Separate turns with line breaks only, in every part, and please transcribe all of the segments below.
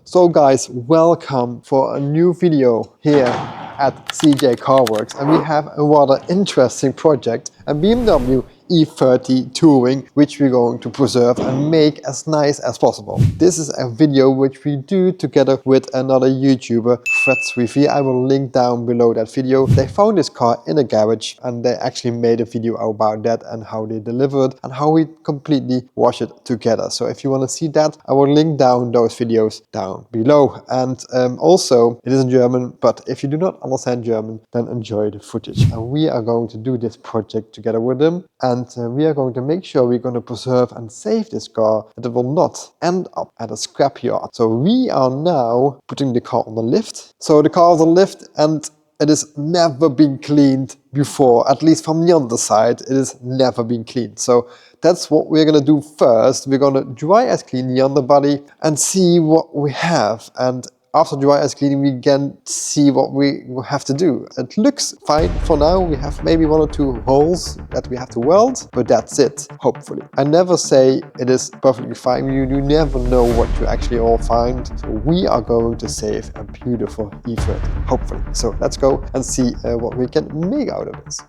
So guys, welcome for a new video here at CG-Carworks, and we have a rather interesting project, a BMW E30 Touring, which we're going to preserve and make as nice as possible. This is a video which we do together with another YouTuber, Freds Revier. I will link down below that video. They found this car in a garage and they actually made a video about that and how they delivered and how we completely wash it together. So if you want to see that, I will link down those videos down below. And also, it is in German, but if you do not understand German, then enjoy the footage. And we are going to do this project together with them. And we are going to make sure we're going to preserve and save this car, that it will not end up at a scrapyard. So we are now putting the car on the lift. So the car is on the lift and it has never been cleaned before, at least from the underside, it has never been cleaned. So that's what we're going to do first. We're going to dry ice clean the underbody and see what we have. And after dry ice cleaning, we can see what we have to do. It looks fine for now. We have maybe 1 or 2 holes that we have to weld, but that's it, hopefully. I never say it is perfectly fine. You never know what you actually all find. So we are going to save a beautiful E30, hopefully. So let's go and see what we can make out of this.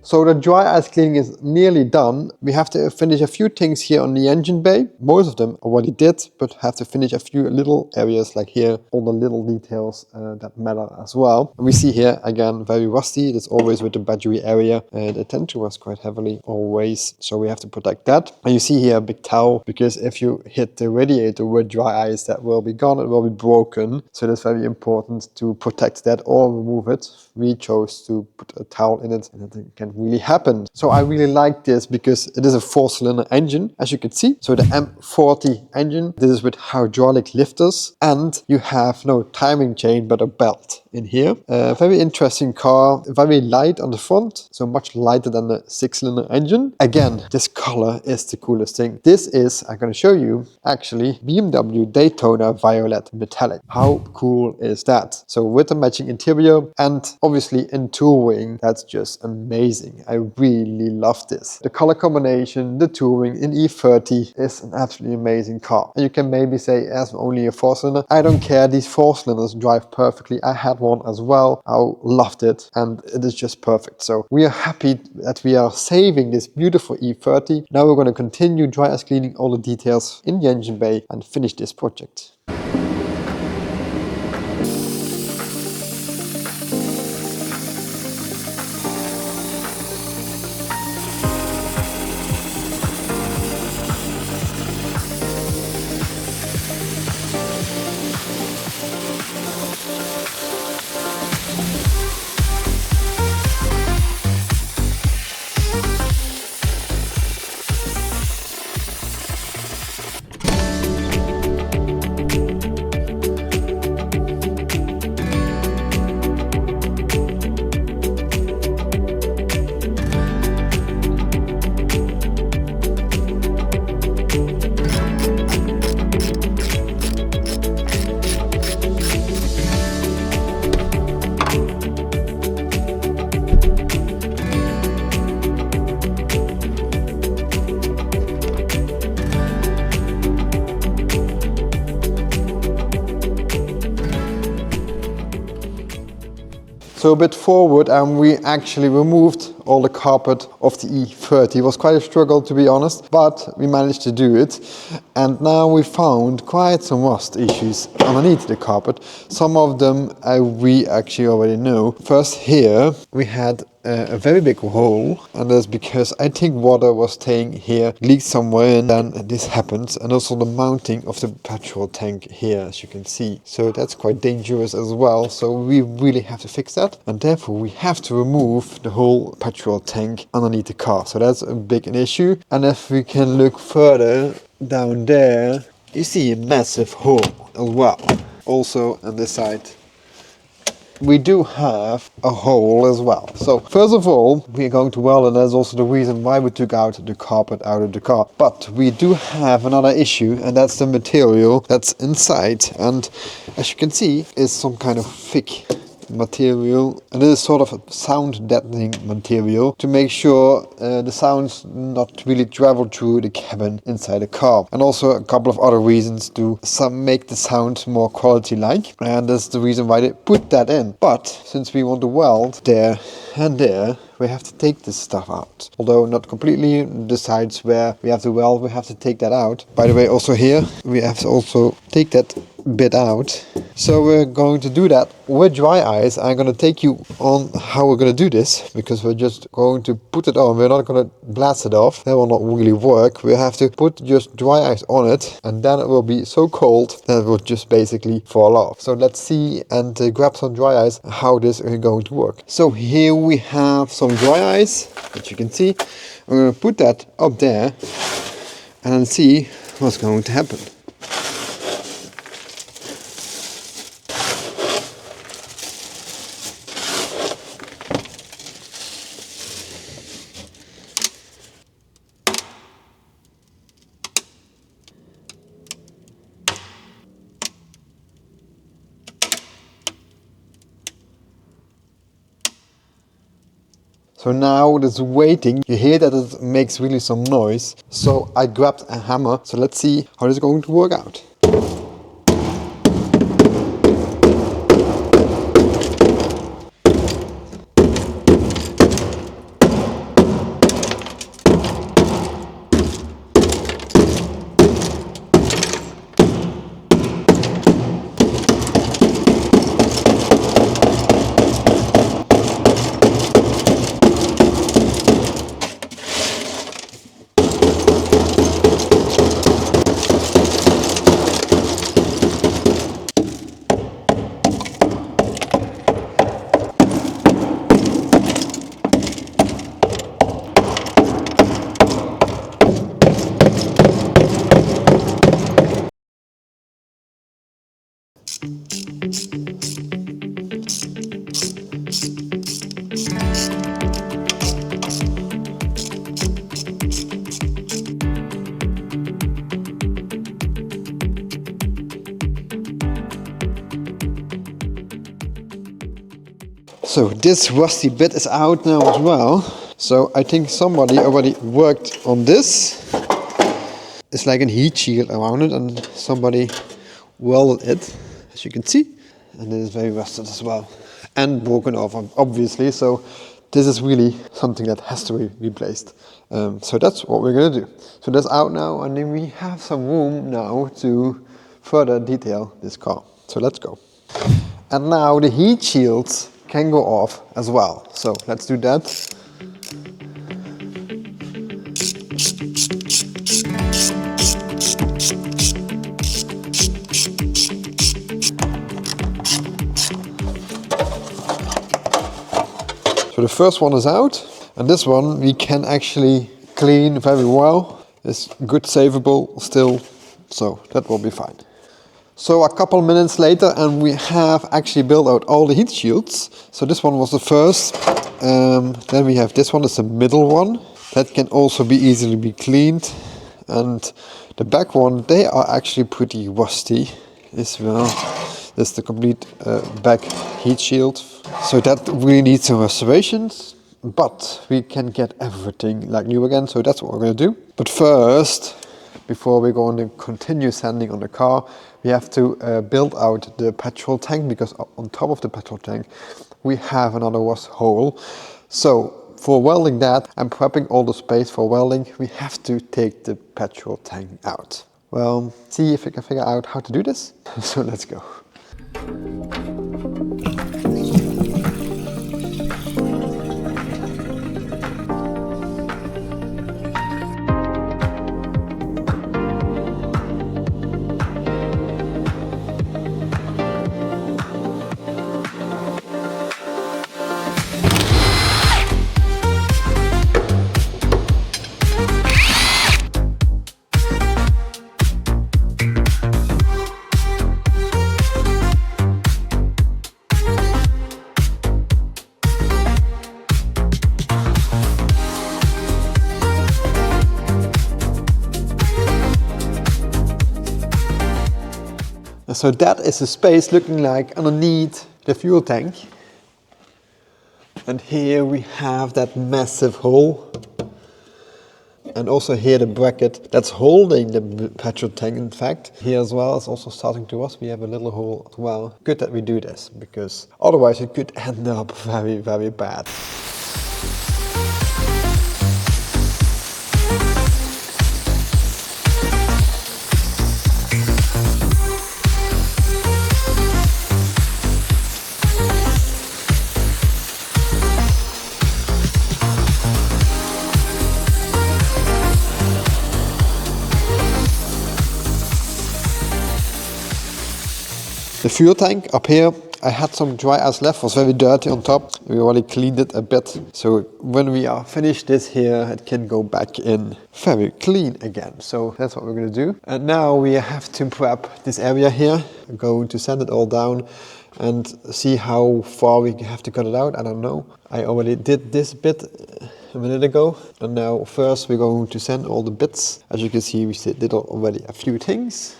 So the dry ice cleaning is nearly done. We have to finish a few things here on the engine bay. Most of them already did, but have to finish a few little areas like here, all the little details that matter as well. And we see here, again, very rusty. It's always with the battery area. The tend to rust quite heavily always, so we have to protect that. And you see here a big towel, because if you hit the radiator with dry ice, that will be gone, it will be broken. So that's very important to protect that or remove it. We chose to put a towel in it, and it can really happen. So I really like this because it is a 4-cylinder engine, as you can see. So the M40 engine, this is with hydraulic lifters, and you have no timing chain but a belt in here. Very interesting car, very light on the front, so much lighter than the 6-cylinder engine. Again, this color is the coolest thing. This is, I'm going to show you, actually BMW Daytona Violet Metallic. How cool is that? So with the matching interior and obviously in touring, that's just amazing. I really love this. The color combination, the touring in E30 is an absolutely amazing car. And you can maybe say, as only a 4-cylinder, I don't care, these 4-cylinders drive perfectly. I had one as well. I loved it and it is just perfect. So we are happy that we are saving this beautiful E30. Now we're going to continue dry ice cleaning all the details in the engine bay and finish this project. so a bit forward, and we actually removed all the carpet of the E30. It was quite a struggle, to be honest, but we managed to do it. And now we found quite some rust issues underneath the carpet. Some of them we actually already know. First here we had a very big hole, and that's because I think water was staying here, leaked somewhere, and then this happens. And also the mounting of the petrol tank here, as you can see. So that's quite dangerous as well. So we really have to fix that, and therefore we have to remove the whole petrol tank underneath the car. So that's a big issue. And if we can look further down there, you see a massive hole as well. Also on this side we do have a hole as well. So first of all, we're going to weld, and that's also the reason why we took out the carpet out of the car. But we do have another issue, and that's the material that's inside. And as you can see, is some kind of thick material, and it is sort of a sound deadening material to make sure the sounds not really travel through the cabin inside the car. And also a couple of other reasons to make the sound more quality like, and that's the reason why they put that in. But since we want to weld there and there, we have to take this stuff out. Although not completely, the sides where we have to weld, we have to take that out. By the way, also here we have to also take that bit out. So we're going to do that with dry ice. I'm going to take you on how we're going to do this, because we're just going to put it on. We're not going to blast it off. That will not really work. We have to put just dry ice on it, and then it will be so cold that it will just basically fall off. So let's see and grab some dry ice how this is going to work. So here we have some dry ice, as you can see. I'm going to put that up there and then see what's going to happen. So now it is waiting. You hear that it makes really some noise. So I grabbed a hammer. So let's see how this is going to work out. So this rusty bit is out now as well. So I think somebody already worked on this. It's like a heat shield around it, and somebody welded it, as you can see. And it is very rusted as well. And broken off, obviously. So this is really something that has to be replaced. So that's what we're going to do. So that's out now, and then we have some room now to further detail this car. So let's go. And now the heat shields can go off as well. So let's do that. So the first one is out, and this one we can actually clean very well. It's good savable still, so that will be fine. So a couple minutes later, and we have actually built out all the heat shields. So this one was the first. Then we have this one, is the middle one. That can also be easily be cleaned. And the back one, they are actually pretty rusty as well. This is the complete back heat shield. So that really needs some restorations. But we can get everything like new again. So that's what we're going to do. But first, before we go on to continue sanding on the car, we have to build out the petrol tank, because on top of the petrol tank we have another wash hole. So for welding that and prepping all the space for welding, we have to take the petrol tank out. Well, see if we can figure out how to do this. So let's go. So that is the space looking like underneath the fuel tank. And here we have that massive hole. And also here the bracket that's holding the petrol tank, in fact. Here as well is also starting to rust. We have a little hole as well. Good that we do this, because otherwise it could end up very, very bad. The fuel tank up here, I had some dry ice left, was very dirty on top. We already cleaned it a bit. So when we are finished this here, it can go back in very clean again. So that's what we're gonna do. And now we have to prep this area here. I'm going to sand it all down and see how far we have to cut it out. I don't know. I already did this bit a minute ago. And now first we're going to sand all the bits. As you can see, we did already a few things.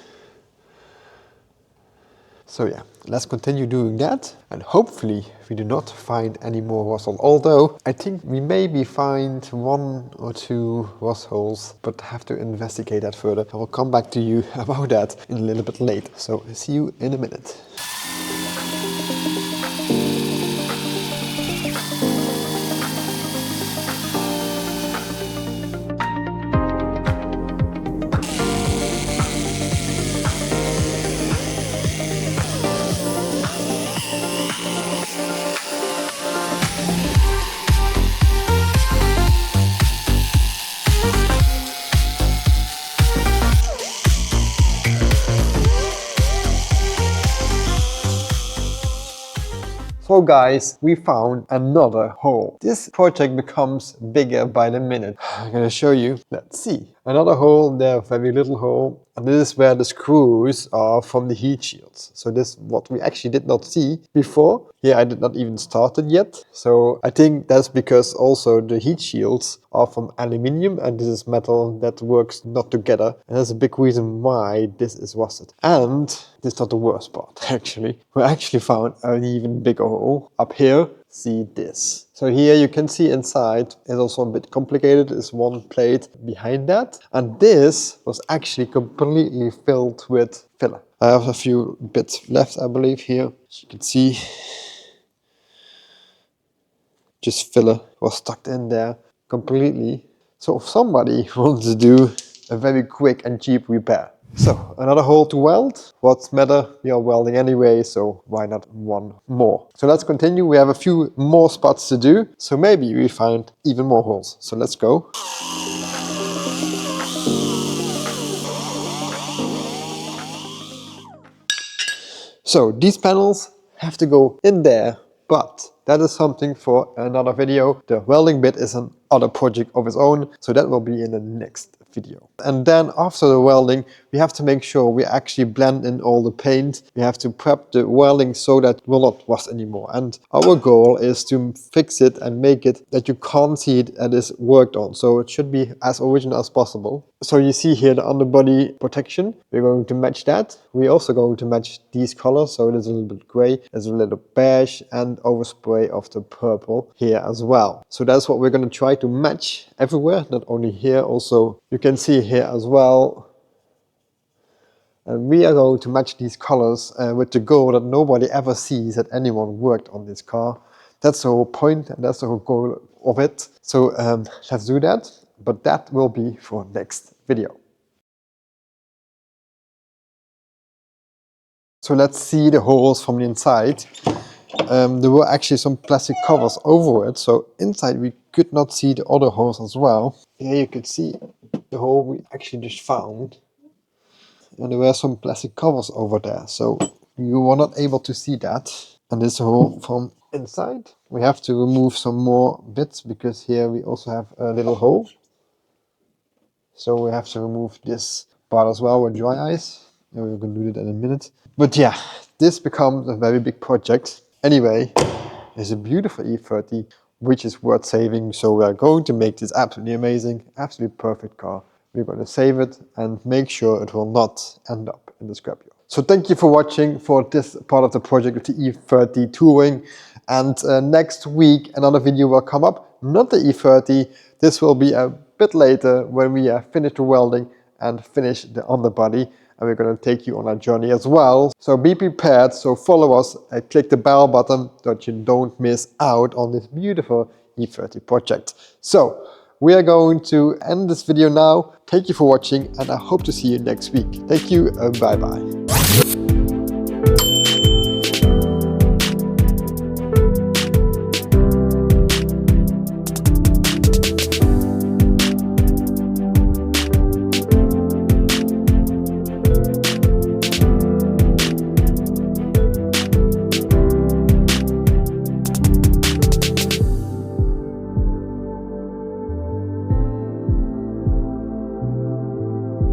So yeah, let's continue doing that, and hopefully we do not find any more rust holes. Although I think we maybe find 1 or 2 rust holes, but have to investigate that further. I will come back to you about that in a little bit later. So see you in a minute. So guys, we found another hole. This project becomes bigger by the minute. I'm gonna show you. Let's see. Another hole there, very little hole. And this is where the screws are from the heat shields. So this is what we actually did not see before. Here I did not even start it yet. So I think that's because also the heat shields are from aluminium, and this is metal that works not together. And that's a big reason why this is rusted. And this is not the worst part, actually. We actually found an even bigger hole up here. See this. So here you can see inside, it's also a bit complicated. There's one plate behind that. And this was actually completely filled with filler. I have a few bits left, I believe, here. As you can see, just filler was stuck in there completely. So if somebody wants to do a very quick and cheap repair. So another hole to weld. What's matter? We are welding anyway, so why not one more? So let's continue. We have a few more spots to do. So maybe we find even more holes. So let's go. So these panels have to go in there, but that is something for another video. The welding bit is another project of its own, so that will be in the next video. And then after the welding, we have to make sure we actually blend in all the paint. We have to prep the welding so that it will not rust anymore. And our goal is to fix it and make it that you can't see it and is worked on. So it should be as original as possible. So you see here the underbody protection. We're going to match that. We're also going to match these colors. So it is a little bit gray, there's a little beige, and overspray of the purple here as well. So that's what we're going to try to match everywhere, not only here. Also you can see here as well And we are going to match these colors with the goal that nobody ever sees that anyone worked on this car. That's the whole point, and that's the whole goal of it. So let's do that, but that will be for next video. So let's see the holes from the inside. There were actually some plastic covers over it, so inside we could not see the other holes as well. Here you could see the hole we actually just found. And there were some plastic covers over there, so you were not able to see that. And this hole from inside, we have to remove some more bits because here we also have a little hole. So we have to remove this part as well with dry ice. And we're going to do that in a minute. But yeah, this becomes a very big project. Anyway, it's a beautiful E30, which is worth saving. So we are going to make this absolutely amazing, absolutely perfect car. We're going to save it and make sure it will not end up in the scrapyard. So thank you for watching for this part of the project with the E30 Touring. And next week, another video will come up. Not the E30. This will be a bit later when we have finished the welding and finish the underbody. And we're going to take you on a journey as well. So be prepared. So follow us and click the bell button so that you don't miss out on this beautiful E30 project. So we are going to end this video now. Thank you for watching and I hope to see you next week. Thank you and bye bye.